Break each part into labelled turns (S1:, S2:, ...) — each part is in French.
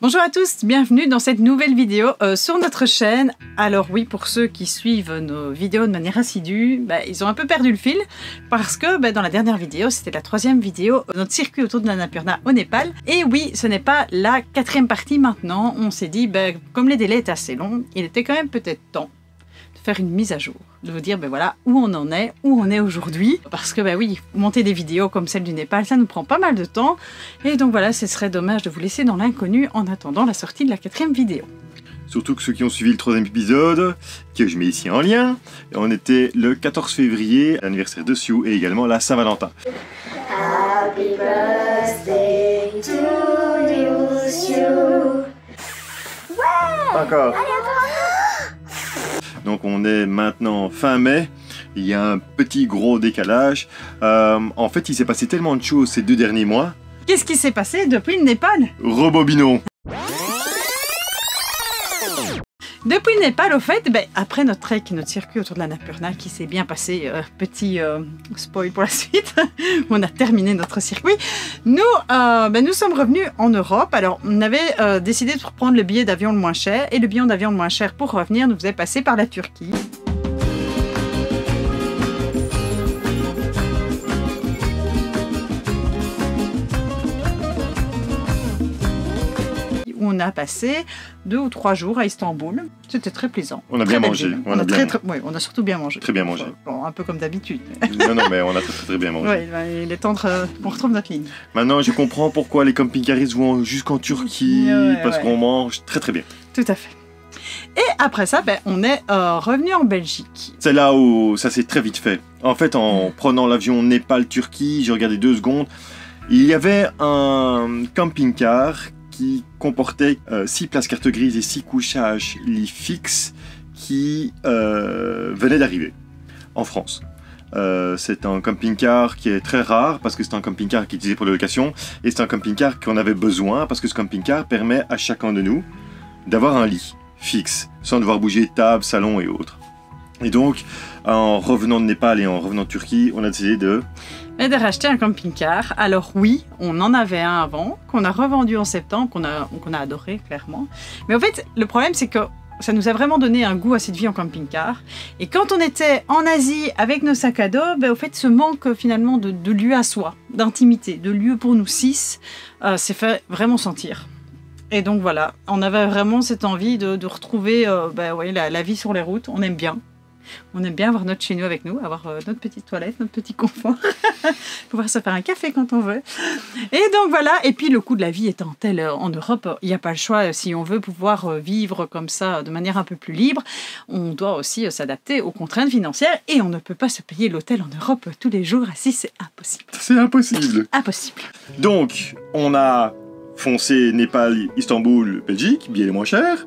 S1: Bonjour à tous, bienvenue dans cette nouvelle vidéo sur notre chaîne. Alors oui, pour ceux qui suivent nos vidéos de manière assidue, ils ont un peu perdu le fil parce que dans la dernière vidéo, c'était la troisième vidéo, notre circuit autour de l'Annapurna au Népal. Et oui, ce n'est pas la quatrième partie maintenant. On s'est dit, comme les délais étaient assez longs, il était quand même peut-être temps de faire une mise à jour, de vous dire voilà où on en est, où on est aujourd'hui. Parce que oui, monter des vidéos comme celle du Népal, ça nous prend pas mal de temps. Et donc voilà, ce serait dommage de vous laisser dans l'inconnu en attendant la sortie de la quatrième vidéo.
S2: Surtout que ceux qui ont suivi le troisième épisode, que je mets ici en lien, on était le 14 février, l'anniversaire de Sioux et également la Saint-Valentin.
S3: Happy birthday to you, Sioux.
S2: Encore. Donc on est maintenant fin mai, il y a un petit gros décalage. En fait, il s'est passé tellement de choses ces 2 derniers mois.
S1: Qu'est-ce qui s'est passé depuis le Népal?
S2: Rebobinons.
S1: Depuis le Népal, au fait, après notre trek, notre circuit autour de l'Annapurna qui s'est bien passé, petit spoil pour la suite, on a terminé notre circuit. Nous, nous sommes revenus en Europe. Alors, on avait décidé de prendre le billet d'avion le moins cher. Et le billet d'avion le moins cher pour revenir nous faisait passer par la Turquie. On a passé 2 ou 3 jours à Istanbul. C'était très plaisant.
S2: On a bien mangé.
S1: On a surtout bien mangé.
S2: Très bien mangé.
S1: Bon, un peu comme d'habitude.
S2: Non, mais on a très bien mangé.
S1: Oui, il est temps qu'on retrouve notre ligne.
S2: Maintenant, je comprends pourquoi les camping-caristes vont jusqu'en Turquie, parce qu'on mange très bien.
S1: Tout à fait. Et après ça, on est revenu en Belgique.
S2: C'est là où ça s'est très vite fait. En fait, en prenant l'avion Népal-Turquie, j'ai regardé 2 secondes, il y avait un camping-car qui comportait 6 places carte grise et 6 couchages lits fixes qui venaient d'arriver en France. C'est un camping-car qui est très rare parce que c'est un camping-car qui est utilisé pour la location et c'est un camping-car qu'on avait besoin parce que ce camping-car permet à chacun de nous d'avoir un lit fixe sans devoir bouger table, salon et autres. Et donc, en revenant de Népal et en revenant de Turquie, on a décidé de
S1: racheter un camping-car. Alors oui, on en avait un avant, qu'on a revendu en septembre, qu'on a adoré, clairement. Mais en fait, le problème, c'est que ça nous a vraiment donné un goût à cette vie en camping-car. Et quand on était en Asie avec nos sacs à dos, au fait, ce manque finalement de lieu à soi, d'intimité, de lieu pour nous 6, s'est fait vraiment sentir. Et donc voilà, on avait vraiment cette envie de retrouver la vie sur les routes. On aime bien. On aime bien avoir notre chez nous avec nous, avoir notre petite toilette, notre petit confort, pouvoir se faire un café quand on veut. Et donc voilà, et puis le coût de la vie étant tel en Europe, il n'y a pas le choix. Si on veut pouvoir vivre comme ça de manière un peu plus libre, on doit aussi s'adapter aux contraintes financières et on ne peut pas se payer l'hôtel en Europe tous les jours. Assis, c'est impossible.
S2: C'est impossible.
S1: Impossible.
S2: Donc, on a foncé Népal, Istanbul, Belgique, billet les moins chers,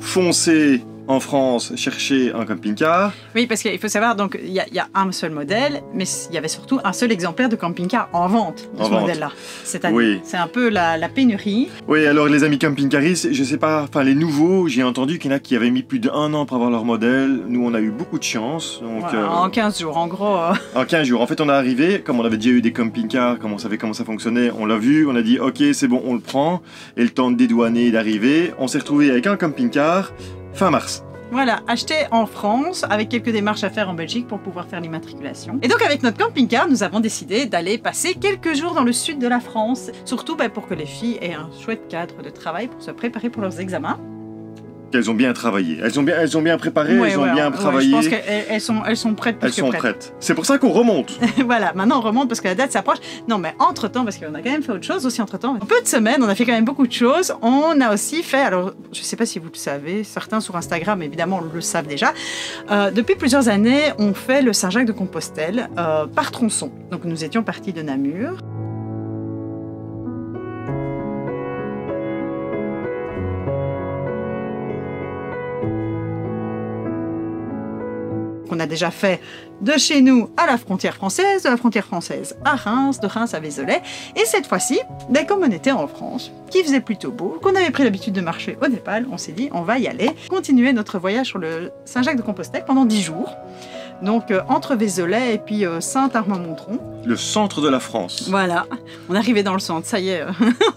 S2: foncé en France, chercher un camping-car.
S1: Oui, parce qu'il faut savoir, donc il y a un seul modèle, mais il y avait surtout un seul exemplaire de camping-car en vente de ce modèle-là. Cette année.
S2: Oui.
S1: C'est un peu la pénurie.
S2: Oui, alors les amis camping-caristes, je sais pas, enfin les nouveaux, j'ai entendu qu'il y en a qui avaient mis plus d'1 an pour avoir leur modèle. Nous, on a eu beaucoup de chance. Donc,
S1: voilà, en 15 jours, en gros.
S2: En 15 jours. En fait, on est arrivé, comme on avait déjà eu des camping-cars, comme on savait comment ça fonctionnait, on l'a vu, on a dit ok, c'est bon, on le prend. Et le temps de dédouaner et d'arriver, on s'est retrouvé avec un camping-car fin mars.
S1: Voilà, acheté en France, avec quelques démarches à faire en Belgique pour pouvoir faire l'immatriculation. Et donc avec notre camping-car, nous avons décidé d'aller passer quelques jours dans le sud de la France, surtout pour que les filles aient un chouette cadre de travail pour se préparer pour leurs examens.
S2: Elles ont bien travaillé, elles ont bien préparé, elles ont bien travaillé.
S1: Je pense qu'elles sont prêtes.
S2: Elles sont prêtes. C'est pour ça qu'on remonte.
S1: Voilà, maintenant on remonte parce que la date s'approche. Non, mais entre-temps, parce qu'on a quand même fait autre chose aussi entre-temps. En peu de semaines, on a fait quand même beaucoup de choses. On a aussi fait, alors je ne sais pas si vous le savez, certains sur Instagram évidemment le savent déjà. Depuis plusieurs années, on fait le Saint-Jacques-de-Compostelle par tronçon. Donc nous étions partis de Namur. On a déjà fait de chez nous à la frontière française, de la frontière française à Reims, de Reims à Vézelay. Et cette fois-ci, comme on était en France, qu'il faisait plutôt beau, qu'on avait pris l'habitude de marcher au Népal, on s'est dit on va y aller, continuer notre voyage sur le Saint-Jacques-de-Compostelle pendant 10 jours. donc entre Vézelay et puis Saint-Armand-Montron.
S2: Le centre de la France.
S1: Voilà, on est arrivé dans le centre, ça y est,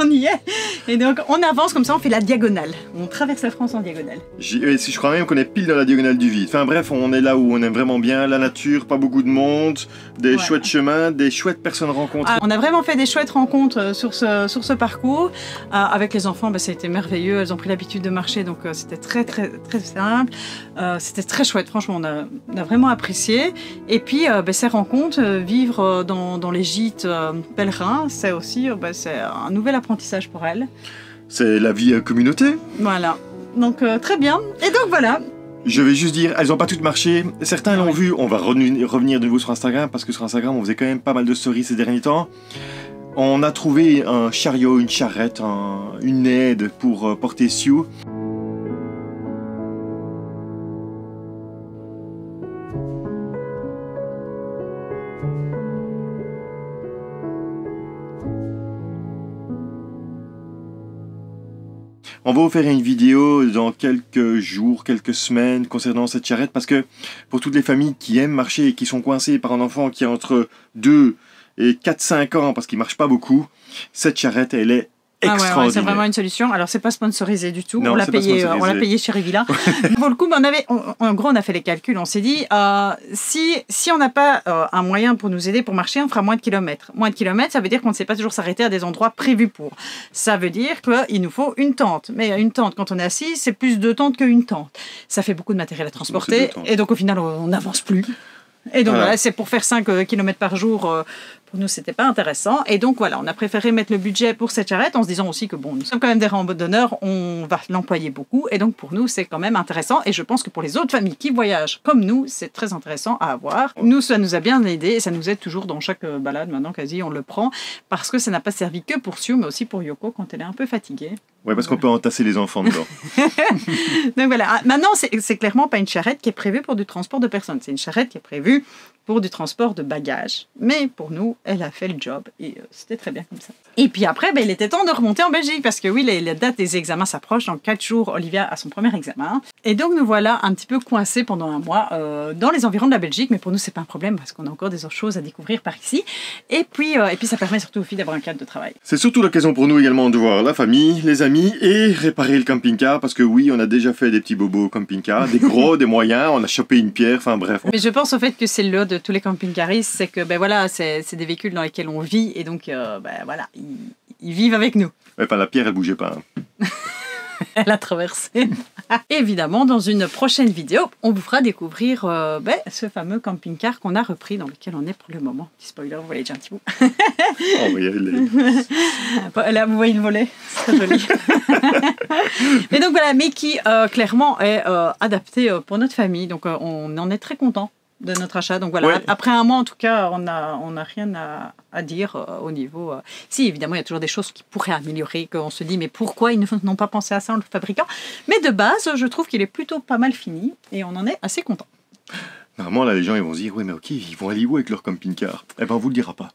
S1: on y est. Et donc on avance comme ça, on fait la diagonale. On traverse la France en diagonale.
S2: Je crois même qu'on est pile dans la diagonale du vide. Enfin bref, on est là où on aime vraiment bien la nature, pas beaucoup de monde, des chouettes chemins, des chouettes personnes rencontrées.
S1: On a vraiment fait des chouettes rencontres sur ce parcours. Avec les enfants, ça a été merveilleux. Elles ont pris l'habitude de marcher, donc c'était très simple. C'était très chouette, franchement, on a vraiment apprécié. Et puis ces rencontres, vivre dans les gîtes pèlerins, c'est aussi c'est un nouvel apprentissage pour elles.
S2: C'est la vie communauté.
S1: Voilà, donc très bien. Et donc voilà.
S2: Je vais juste dire, elles n'ont pas toutes marché. Certains l'ont vu. On va revenir de nouveau sur Instagram, parce que sur Instagram, on faisait quand même pas mal de stories ces derniers temps. On a trouvé un chariot, une charrette, une aide pour porter Sue. On va vous faire une vidéo dans quelques jours, quelques semaines concernant cette charrette, parce que pour toutes les familles qui aiment marcher et qui sont coincées par un enfant qui a entre 2 et 4-5 ans parce qu'il ne marche pas beaucoup, cette charrette, elle est extraordinaire.
S1: Ouais, c'est vraiment une solution. Alors, c'est pas sponsorisé du tout.
S2: Non,
S1: on l'a payé chez Rivilla. Pour le coup, en gros, on a fait les calculs. On s'est dit, si on n'a pas un moyen pour nous aider pour marcher, on fera moins de kilomètres. Moins de kilomètres, ça veut dire qu'on ne sait pas toujours s'arrêter à des endroits prévus pour. Ça veut dire qu'il nous faut une tente. Mais une tente, quand on est assis, c'est plus de tentes qu'une tente. Ça fait beaucoup de matériel à transporter. Et donc, au final, on n'avance plus. Et donc voilà, c'est pour faire 5 km par jour. Pour nous, c'était pas intéressant. Et donc voilà, on a préféré mettre le budget pour cette charrette en se disant aussi que bon, nous sommes quand même des randonneurs, on va l'employer beaucoup. Et donc pour nous, c'est quand même intéressant. Et je pense que pour les autres familles qui voyagent comme nous, c'est très intéressant à avoir. Nous, ça nous a bien aidé et ça nous aide toujours dans chaque balade. Maintenant, quasi, on le prend parce que ça n'a pas servi que pour Sue, mais aussi pour Yoko quand elle est un peu fatiguée.
S2: Oui, parce qu'on peut entasser les enfants dedans.
S1: Donc voilà, maintenant, c'est clairement pas une charrette qui est prévue pour du transport de personnes. C'est une charrette qui est prévue pour du transport de bagages. Mais pour nous, elle a fait le job et c'était très bien comme ça. Et puis après, il était temps de remonter en Belgique parce que oui, les dates des examens s'approchent. Dans 4 jours, Olivia a son premier examen. Et donc nous voilà un petit peu coincés pendant un mois dans les environs de la Belgique. Mais pour nous, c'est pas un problème parce qu'on a encore des autres choses à découvrir par ici. Et puis ça permet surtout aux filles d'avoir un cadre de travail.
S2: C'est surtout l'occasion pour nous également de voir la famille, les amis et réparer le camping-car parce que oui, on a déjà fait des petits bobos au camping-car, des gros, des moyens, on a chopé une pierre, enfin bref.
S1: Mais je pense au fait que c'est le lot de tous les camping-caristes, c'est que voilà, c'est des véhicules dans lesquels on vit et donc voilà, ils vivent avec nous.
S2: Ouais, la pierre, elle bougeait pas. Hein.
S1: Elle a traversé. Évidemment, dans une prochaine vidéo, on vous fera découvrir ce fameux camping-car qu'on a repris, dans lequel on est pour le moment. Petit spoiler, vous voyez déjà un petit bout.
S2: On va y aller.
S1: Là, vous voyez le volet, c'est très joli. Mais donc voilà, mais qui clairement est adapté pour notre famille. Donc on en est très content de notre achat. Donc voilà, après un mois en tout cas, on n'a rien à dire au niveau... Si, évidemment, il y a toujours des choses qui pourraient améliorer, qu'on se dit, mais pourquoi ils n'ont pas pensé à ça en le fabriquant? Mais de base, je trouve qu'il est plutôt pas mal fini et on en est assez content.
S2: Normalement, là, les gens ils vont se dire, oui, mais ok, ils vont aller où avec leur camping-car? Eh ben, on vous le dira pas.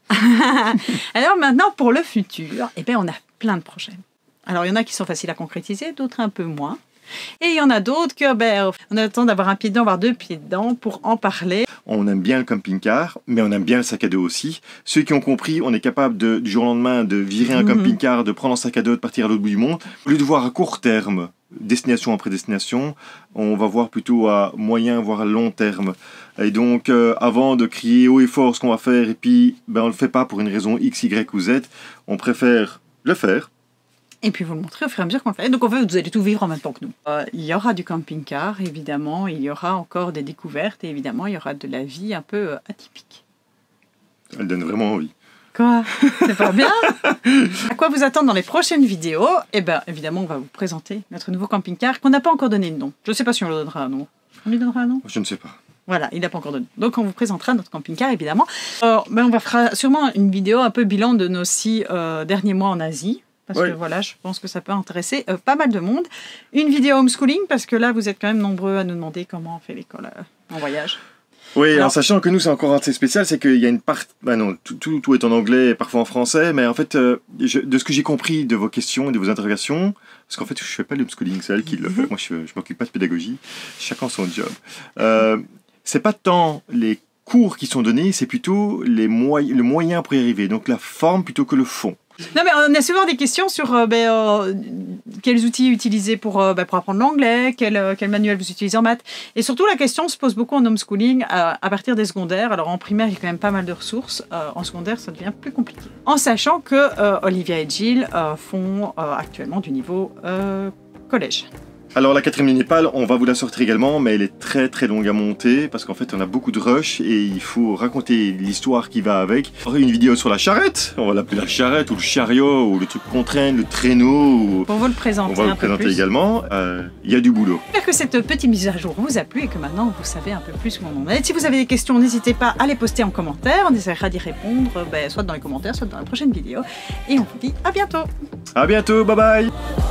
S1: Alors maintenant, pour le futur, on a plein de projets. Alors, il y en a qui sont faciles à concrétiser, d'autres un peu moins. Et il y en a d'autres que, on attend d'avoir un pied dedans, voire 2 pieds dedans pour en parler.
S2: On aime bien le camping-car, mais on aime bien le sac à dos aussi. Ceux qui ont compris, on est capable du jour au lendemain de virer un camping-car, de prendre un sac à dos, de partir à l'autre bout du monde. Au lieu de voir à court terme, destination après destination, on va voir plutôt à moyen, voire à long terme. Et donc, avant de crier haut et fort ce qu'on va faire, et puis on ne le fait pas pour une raison X, Y ou Z, on préfère le faire.
S1: Et puis vous le montrez au fur et à mesure qu'on le fait. Donc en fait, vous allez tout vivre en même temps que nous. Il y aura du camping-car, évidemment. Il y aura encore des découvertes. Et évidemment, il y aura de la vie un peu atypique.
S2: Elle donne vraiment envie.
S1: Quoi? C'est pas bien? À quoi vous attendre dans les prochaines vidéos? Évidemment, on va vous présenter notre nouveau camping-car qu'on n'a pas encore donné de nom. Je ne sais pas si on le donnera un nom. On lui donnera un nom?
S2: Je ne sais pas.
S1: Voilà, il n'a pas encore donné. Donc on vous présentera notre camping-car, évidemment. On va faire sûrement une vidéo un peu bilan de nos 6 derniers mois en Asie. Parce que voilà, je pense que ça peut intéresser pas mal de monde. Une vidéo homeschooling, parce que là, vous êtes quand même nombreux à nous demander comment on fait l'école en voyage.
S2: Oui, alors, en sachant que nous, c'est encore assez spécial, c'est qu'il y a une part... non, tout est en anglais et parfois en français, mais en fait, de ce que j'ai compris de vos questions et de vos interrogations, parce qu'en fait, je ne fais pas le homeschooling, c'est elle qui le fait. Moi, je ne m'occupe pas de pédagogie. Chacun son job. c'est pas tant les cours qui sont donnés, c'est plutôt le moyen pour y arriver. Donc la forme plutôt que le fond.
S1: Non, mais on a souvent des questions sur quels outils utiliser pour apprendre l'anglais, quel manuel vous utilisez en maths. Et surtout, la question se pose beaucoup en homeschooling à partir des secondaires. Alors en primaire, il y a quand même pas mal de ressources. En secondaire, ça devient plus compliqué. En sachant que Olivia et Jill font actuellement du niveau collège.
S2: Alors la 4e ligne Népal, on va vous la sortir également, mais elle est très très longue à monter parce qu'en fait on a beaucoup de rush et il faut raconter l'histoire qui va avec. On aura une vidéo sur la charrette, on va l'appeler la charrette ou le chariot ou le truc qu'on traîne, le traîneau.
S1: On va le présenter.
S2: On va le présenter également. Il y a du boulot.
S1: J'espère que cette petite mise à jour vous a plu et que maintenant vous savez un peu plus où on en est. Si vous avez des questions, n'hésitez pas à les poster en commentaire. On essaiera d'y répondre soit dans les commentaires, soit dans la prochaine vidéo. Et on vous dit à bientôt.
S2: À bientôt, bye bye.